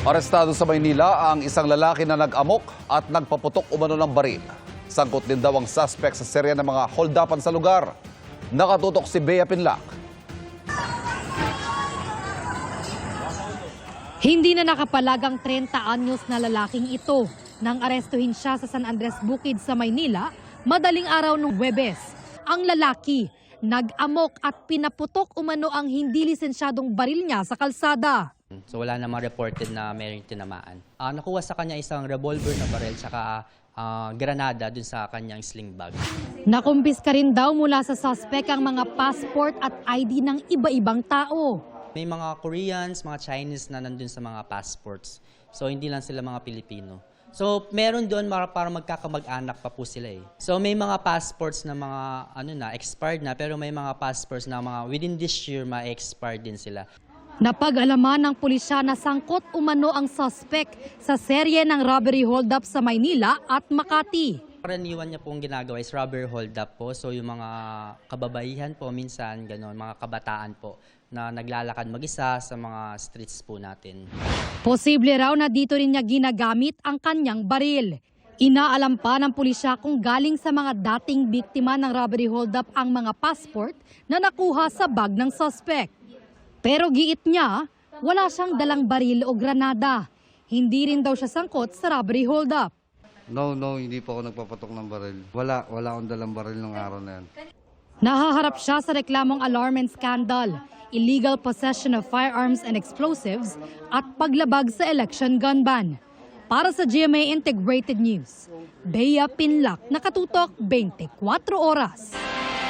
Arestado sa Maynila ang isang lalaki na nag-amok at nagpaputok umano ng baril. Sangkot din daw ang suspect sa serya ng mga hold-upan sa lugar. Nakatutok si Bea Pinlac. Hindi na nakapalagang 30 anyos na lalaking ito nang arestuhin siya sa San Andres Bukid sa Maynila madaling araw ng Huwebes. Ang lalaki nag-amok at pinaputok umano ang hindi lisensyadong baril niya sa kalsada. So wala namang reported na mayroong tinamaan. Nakuha sa kanya isang revolver na baril saka granada dun sa kanyang sling bag. Nakumpiska rin daw mula sa suspect ang mga passport at ID ng iba-ibang tao. May mga Koreans, mga Chinese na nandun sa mga passports. So hindi lang sila mga Pilipino. So meron doon para magkakamag-anak pa po sila eh. So may mga passports na mga expired na, pero may mga passports na mga within this year ma-expired din sila. Napag-alaman ng pulisya na sangkot umano ang suspect sa serye ng robbery hold-up sa Maynila at Makati. Karaniwan niya pong ginagawa is robbery hold-up po. So yung mga kababaihan po minsan, gano'n, mga kabataan po na naglalakad mag-isa sa mga streets po natin. Posible raw na dito rin niya ginagamit ang kanyang baril. Inaalam pa ng pulisya kung galing sa mga dating biktima ng robbery hold-up ang mga passport na nakuha sa bag ng suspect. Pero giit niya, wala siyang dalang baril o granada. Hindi rin daw siya sangkot sa robbery hold-up. No, hindi po ako nagpapatok ng baril. Wala akong dalang baril nung araw na yan. Nahaharap siya sa reklamong alarm and scandal, illegal possession of firearms and explosives at paglabag sa election gun ban. Para sa GMA Integrated News, Bea Pinlac, nakatutok 24 oras.